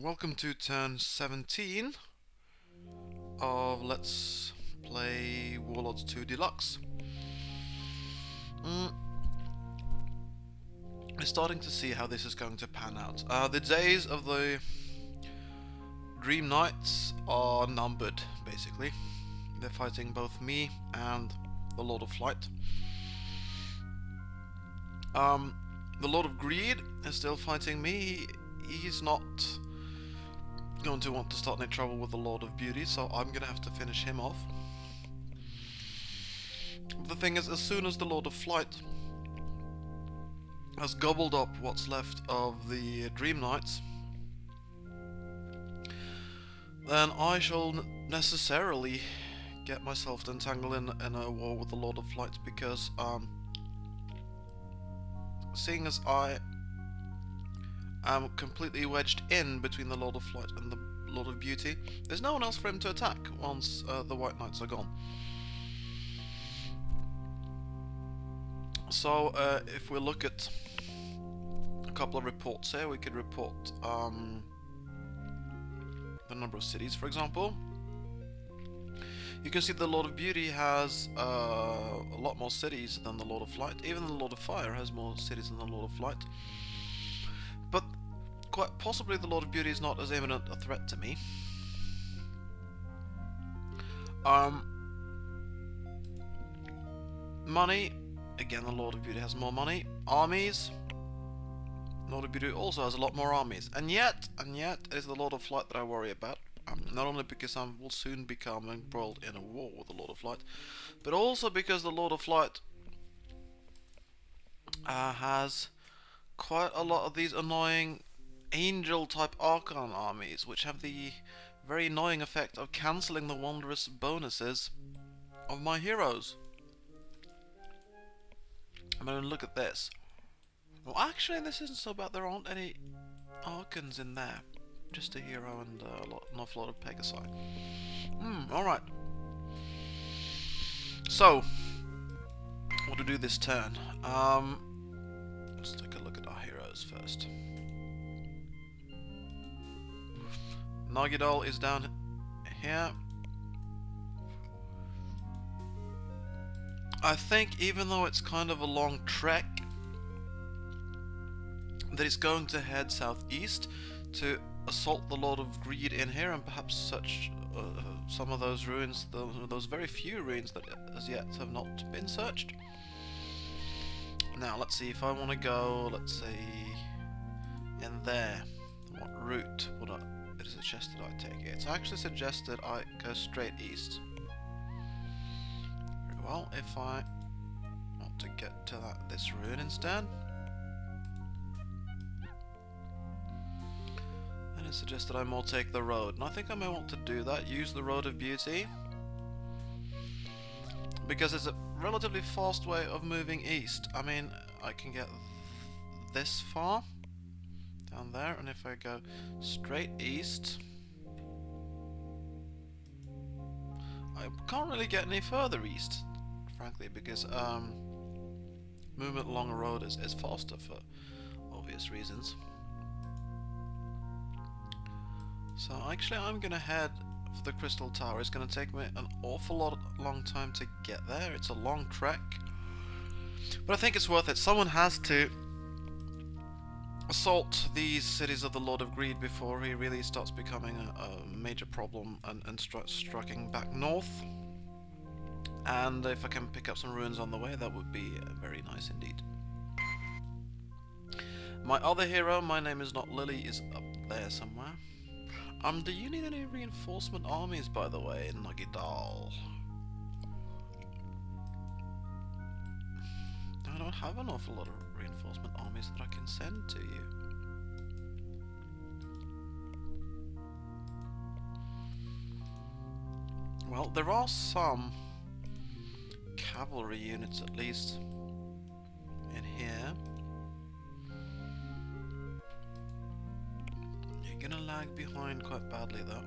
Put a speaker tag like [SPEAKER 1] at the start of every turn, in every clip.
[SPEAKER 1] Welcome to turn 17 of Let's Play Warlords II Deluxe. We're starting to see how this is going to pan out. The days of the Dream Knights are numbered, basically. They're fighting both me and the Lord of Flight. The Lord of Greed is still fighting me. He's not going to want to start any trouble with the Lord of Beauty, so I'm gonna have to finish him off. The thing is, as soon as the Lord of Flight has gobbled up what's left of the Dream Knights, then I shall necessarily get myself entangled in a war with the Lord of Flight, because seeing as I am completely wedged in between the Lord of Flight and the Lord of Beauty, there's no one else for him to attack once the White Knights are gone. So if we look at a couple of reports here, we could report the number of cities, for example. You can see the Lord of Beauty has a lot more cities than the Lord of Flight. Even the Lord of Fire has more cities than the Lord of Flight. But quite possibly the Lord of Beauty is not as imminent a threat to me. Money, again the Lord of Beauty has more money. Armies, Lord of Beauty also has a lot more armies. And yet it is the Lord of Flight that I worry about. Not only because I will soon become embroiled in a war with the Lord of Flight, but also because the Lord of Flight has quite a lot of these annoying angel type Archon armies, which have the very annoying effect of cancelling the wondrous bonuses of my heroes. I mean, look at this. Well, actually, this isn't so bad. There aren't any Archons in there. Just a hero and an awful lot of Pegasi. Alright. So, what to do this turn? Let's take a look at our heroes first. Nagidal is down here. I think, even though it's kind of a long trek, that it's going to head southeast to assault the Lord of Greed in here, and perhaps search some of those ruins, those very few ruins that as yet have not been searched. Now let's see, if I want to go, let's say, in there, what route it is suggested I take? It's actually suggested I go straight east. Very well, if I want to get to this ruin instead, it suggested I more take the road, and I think I may want to do that, use the Road of Beauty, because it's a relatively fast way of moving east. I mean, I can get this far, down there, and if I go straight east, I can't really get any further east, frankly, because movement along a road is faster for obvious reasons. So actually I'm gonna head for the Crystal Tower. It's gonna take me an awful long time to get there. It's a long trek, but I think it's worth it. Someone has to assault these cities of the Lord of Greed before he really starts becoming a major problem and striking back north. And if I can pick up some ruins on the way, that would be very nice indeed. My other hero, my name is not Lily, is up there somewhere. Do you need any reinforcement armies, by the way, in Nagidal? I don't have an awful lot of reinforcement armies that I can send to you. Well, there are some cavalry units, at least, in here. Gonna lag behind quite badly though.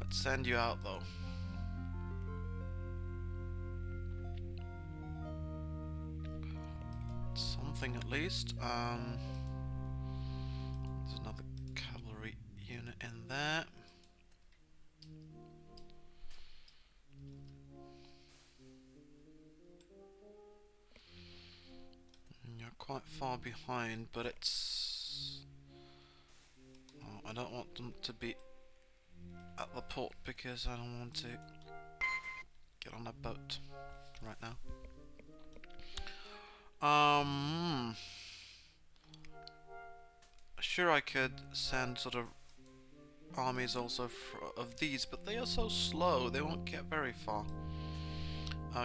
[SPEAKER 1] Let's send you out though. something at least. There's another cavalry unit in there. You're quite far behind, but it's... Oh, I don't want them to be at the port because I don't want to get on a boat right now. Sure, I could send sort of armies also of these, but they are so slow, they won't get very far.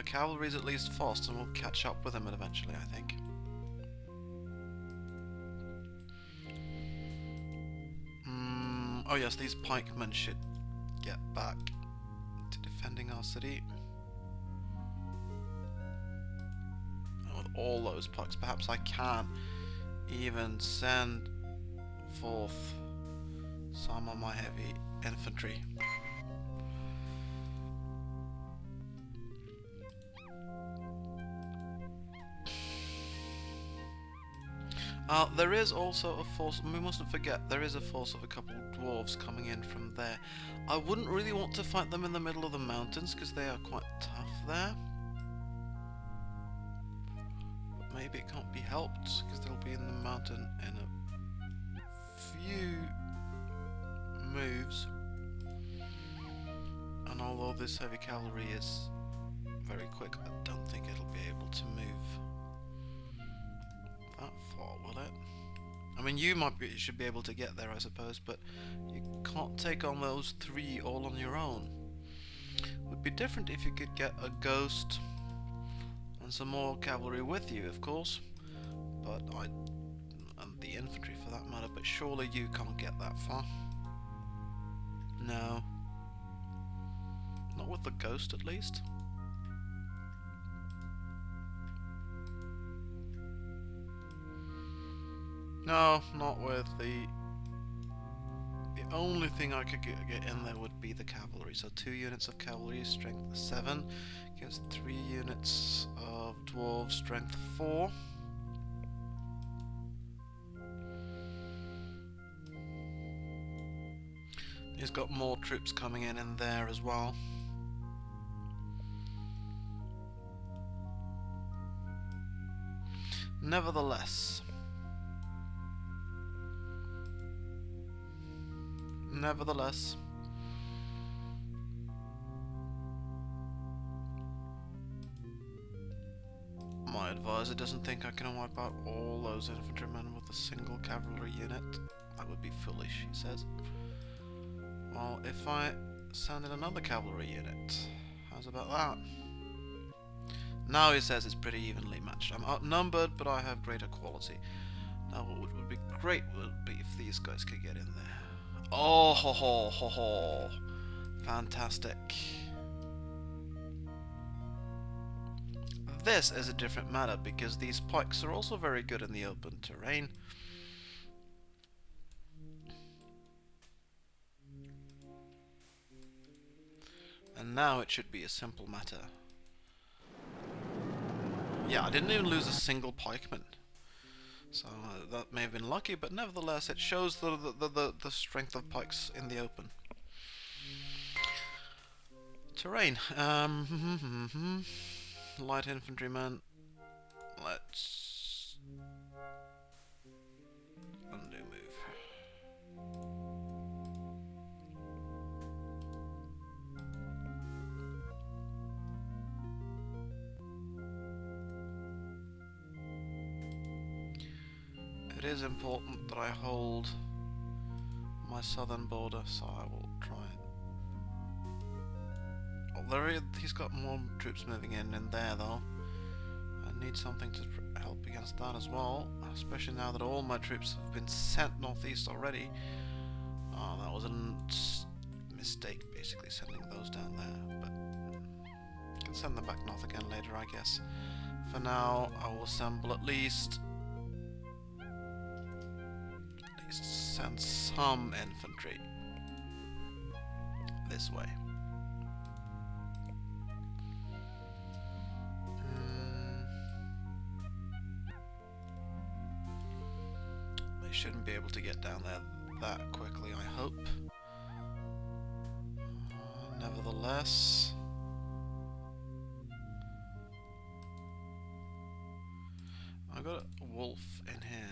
[SPEAKER 1] Cavalry's at least fast, and we'll catch up with them eventually, I think. Oh yes, these pikemen should get back to defending our city. And with all those pikes, perhaps I can even send forth some of my heavy infantry. There is also a force, we mustn't forget, there is a force of a couple of dwarves coming in from there. I wouldn't really want to fight them in the middle of the mountains because they are quite tough there. But maybe it can't be helped because they'll be in the mountain in a few moves. And although this heavy cavalry is very quick, I don't think it'll be able to move that far, will it? I mean, you should be able to get there, I suppose, but you can't take on those three all on your own. Would be different if you could get a ghost and some more cavalry with you, of course, but and the infantry for that matter, but surely you can't get that far. No. Not with the ghost, at least. No, not with the only thing I could get in there would be the cavalry. So 2 units of cavalry, strength 7, against 3 units of dwarves, strength 4. He's got more troops coming in there as well. Nevertheless, my advisor doesn't think I can wipe out all those infantrymen with a single cavalry unit. That would be foolish, he says. Well, if I send in another cavalry unit, how's about that? Now he says it's pretty evenly matched. I'm outnumbered, but I have greater quality. Now what would be great would be if these guys could get in there. Oh ho ho ho ho! Fantastic. This is a different matter because these pikes are also very good in the open terrain. And now it should be a simple matter. Yeah, I didn't even lose a single pikeman. So that may have been lucky, but nevertheless it shows the strength of pikes in the open. Terrain. Light infantryman. Let's undo move. It is important that I hold my southern border, so I will try and... he's got more troops moving in there though. I need something to help against that as well, especially now that all my troops have been sent northeast already. Oh, that was a mistake basically sending those down there, but I can send them back north again later, I guess. For now, I will assemble at least send some infantry this way. They shouldn't be able to get down there that quickly, I hope. Nevertheless... I've got a wolf in here.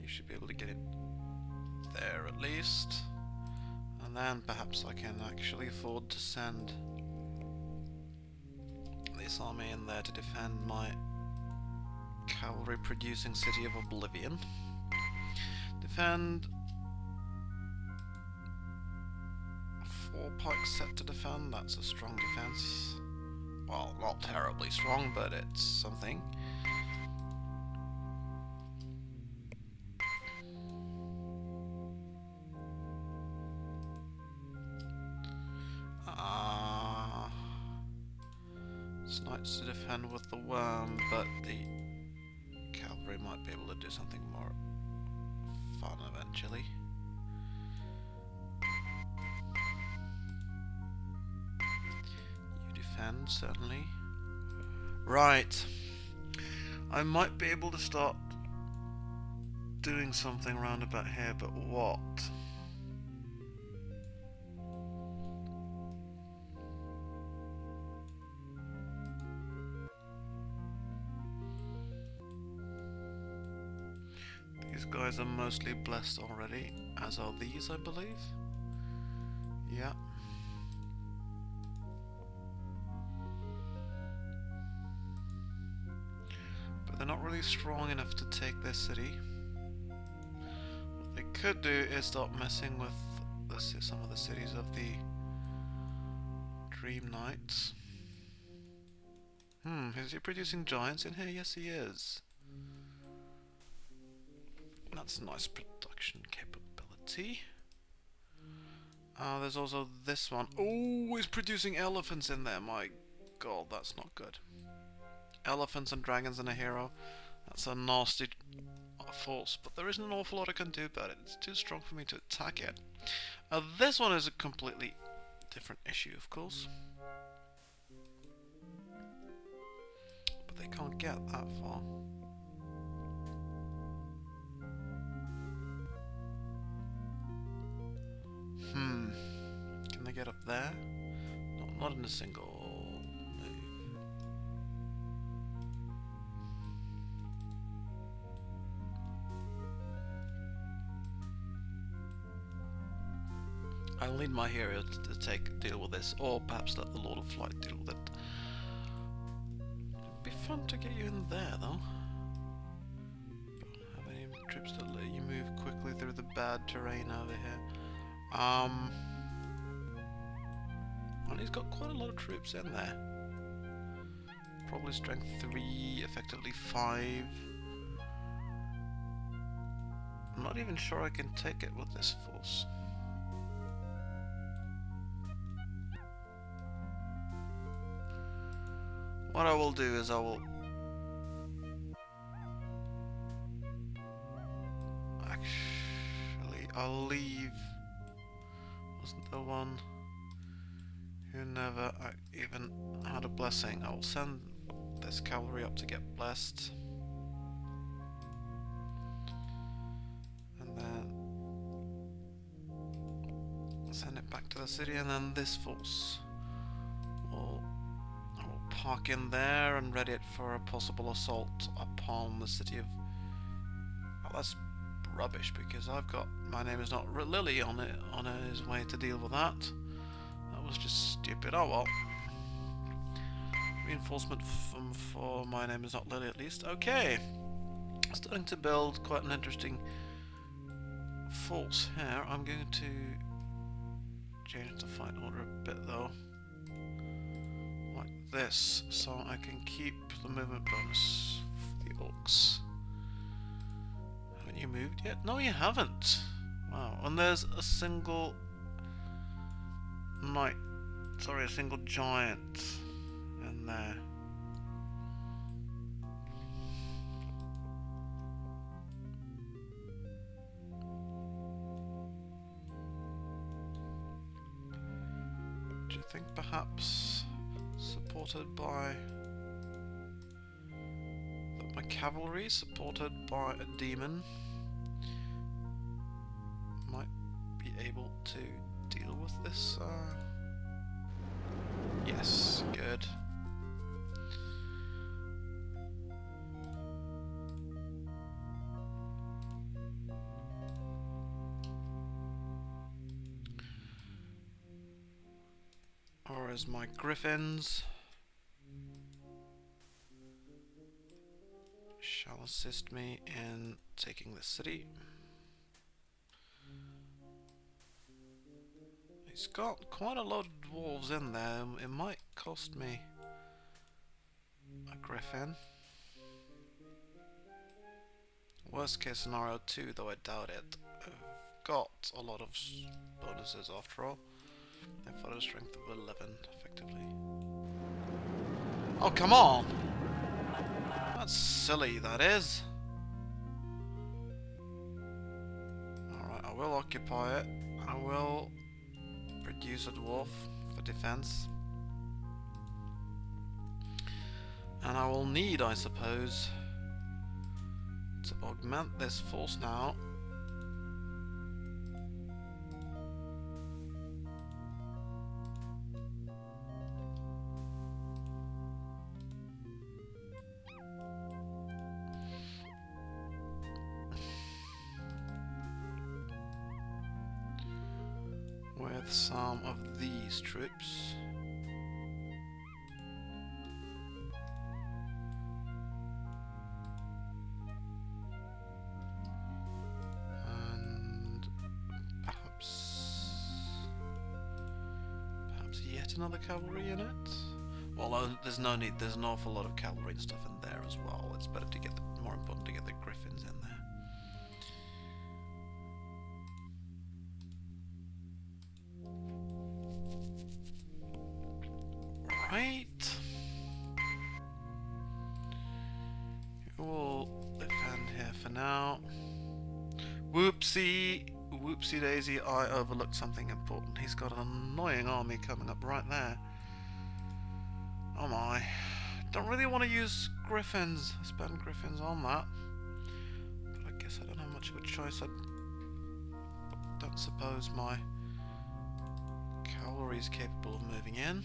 [SPEAKER 1] You should be able to get it there at least. And then perhaps I can actually afford to send this army in there to defend my cavalry producing city of Oblivion. Defend. 4 pikes set to defend, that's a strong defense. Well, not terribly strong, but it's something. It's nice to defend with the worm, but the cavalry might be able to do something more fun eventually. You defend, certainly. Right. I might be able to start doing something round about here, but what? These guys are mostly blessed already, as are these, I believe. Yeah. But they're not really strong enough to take this city. What they could do is start messing with some of the cities of the Dream Knights. Is he producing giants in here? Yes, he is. That's a nice production capability. There's also this one. Oh, he's producing elephants in there. My god, that's not good. Elephants and dragons and a hero. That's a nasty force, but there isn't an awful lot I can do about it. It's too strong for me to attack it. This one is a completely different issue, of course. But they can't get that far. Can they get up there? No, not in a single move. I'll need my hero to deal with this, or perhaps let the Lord of Flight deal with it. It'd be fun to get you in there, though. Don't have any troops that let you move quickly through the bad terrain over here. And he's got quite a lot of troops in there. Probably strength 3, effectively 5. I'm not even sure I can take it with this force. What I will do is I'll leave. Wasn't the one who never even had a blessing. I will send this cavalry up to get blessed. And then send it back to the city, and then this force I will park in there and ready it for a possible assault upon the city of... Well, that's rubbish, because I've got my name is not Lily on his way to deal with that. That was just stupid. Oh well. Reinforcement for my name is not Lily, at least. Okay. Starting to build quite an interesting force here. I'm going to change the fight order a bit though. Like this, so I can keep the movement bonus for the orcs. Haven't you moved yet? No, you haven't. Wow. And there's a single knight, sorry, a single giant in there. Do you think perhaps supported by that my my cavalry, supported by a demon, might be able to deal with this. Yes, good. Or is my griffins shall assist me in taking the city. He's got quite a lot of dwarves in there. It might cost me a griffin. Worst case scenario 2, though I doubt it. I've got a lot of bonuses after all. I've got a strength of 11, effectively. Oh, come on! That's silly, that is. Alright, I will occupy it. I will produce a dwarf for defense. And I will need, I suppose, to augment this force now. With some of these troops. And perhaps yet another cavalry unit? Well, there's no need, there's an awful lot of cavalry and stuff in there as well. It's better to get more important to get the griffins in there. Right. We'll defend here for now. Whoopsie! Whoopsie daisy, I overlooked something important. He's got an annoying army coming up right there. Oh my. Don't really want to use griffins. Spend griffins on that. But I guess I don't have much of a choice. I don't suppose my cavalry is capable of moving in.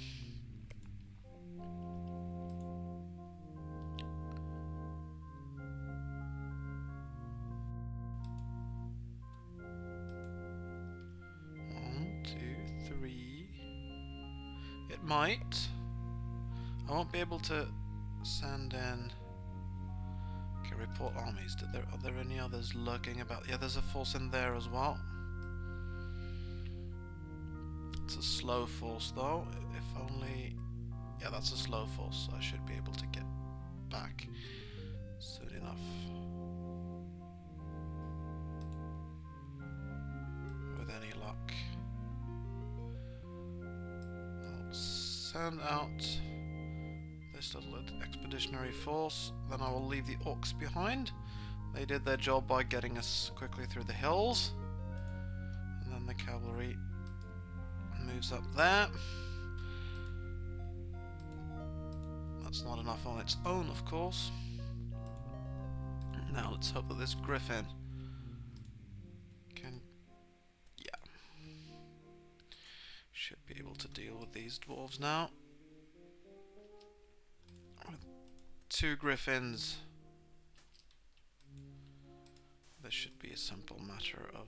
[SPEAKER 1] Might. I won't be able to send in. Okay, report armies. Are there any others lurking about? Yeah, there's a force in there as well. It's a slow force though. If only. Yeah, that's a slow force. So I should be able to get back soon enough. With any luck. Send out this little expeditionary force, then I will leave the orcs behind. They did their job by getting us quickly through the hills. And then the cavalry moves up there. That's not enough on its own, of course. Now let's hope that this griffin can... should be able to deal with these dwarves now. With 2 griffins, this should be a simple matter of...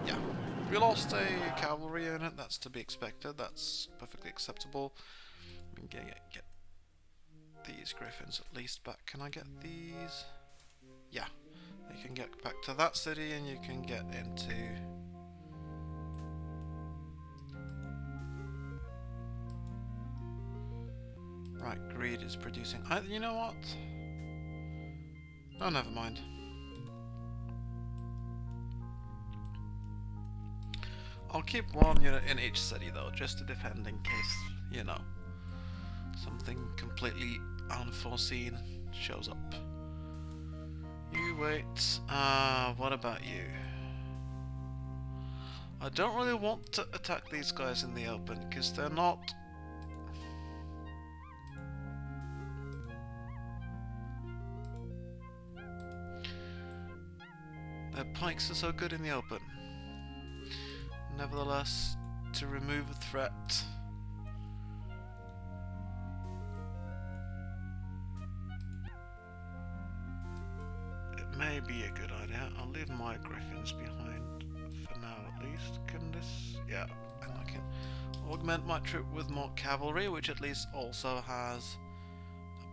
[SPEAKER 1] yeah, we lost a cavalry unit, that's to be expected, that's perfectly acceptable. We can get these griffins at least back. Can I get these? Yeah. You can get back to that city and you can get into... Right, greed is producing... you know what? Oh, never mind. I'll keep 1 unit in each city though, just to defend in case, you know, something completely unforeseen shows up. You wait. What about you? I don't really want to attack these guys in the open because they're not... pikes are so good in the open. Nevertheless, to remove a threat... it may be a good idea. I'll leave my griffins behind for now at least. Can this... yeah, and I can augment my troop with more cavalry, which at least also has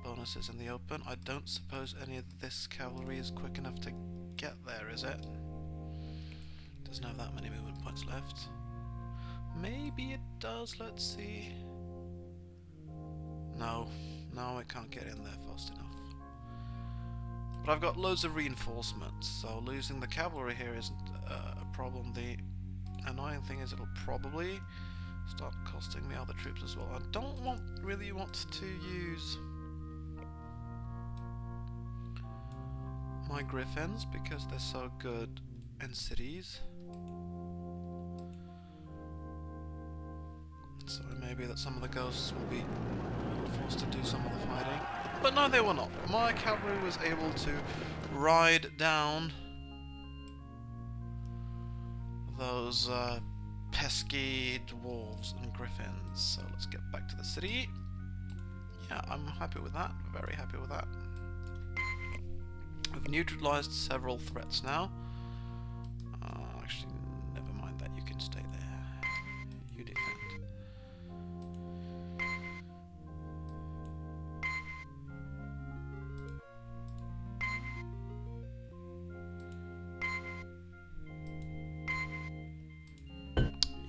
[SPEAKER 1] bonuses in the open. I don't suppose any of this cavalry is quick enough to get there, is it? Doesn't have that many movement points left. Maybe it does, let's see. No, it can't get in there fast enough. But I've got loads of reinforcements, so losing the cavalry here isn't a problem. The annoying thing is it'll probably start costing me other troops as well. I don't really want to use my griffins because they're so good in cities. So maybe that some of the ghosts will be forced to do some of the fighting. But no, they were not. My cavalry was able to ride down those pesky dwarves and griffins. So let's get back to the city. Yeah, I'm happy with that. Very happy with that. We've neutralized several threats now. Actually, never mind that. You can stay there. You defend.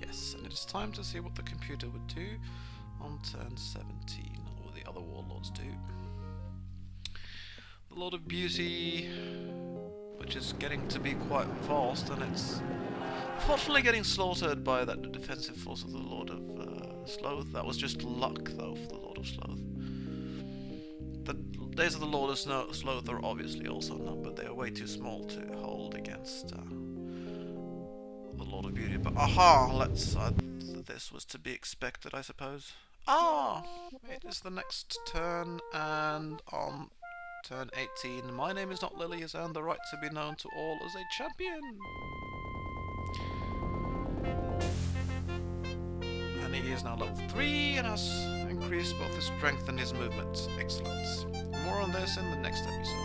[SPEAKER 1] Yes, and it's time to see what the computer would do on turn 17, or the other warlords do. The Lord of Beauty, which is getting to be quite vast, and it's fortunately getting slaughtered by that defensive force of the Lord of Sloth. That was just luck, though, for the Lord of Sloth. The days of the Lord of Sloth are obviously also numbered. They are way too small to hold against the Lord of Beauty. But aha! This was to be expected, I suppose. Ah! It is the next turn, and on turn 18, my name is not Lily, has earned the right to be known to all as a champion. And he is now level 3 and has increased both his strength and his movement. Excellent. More on this in the next episode.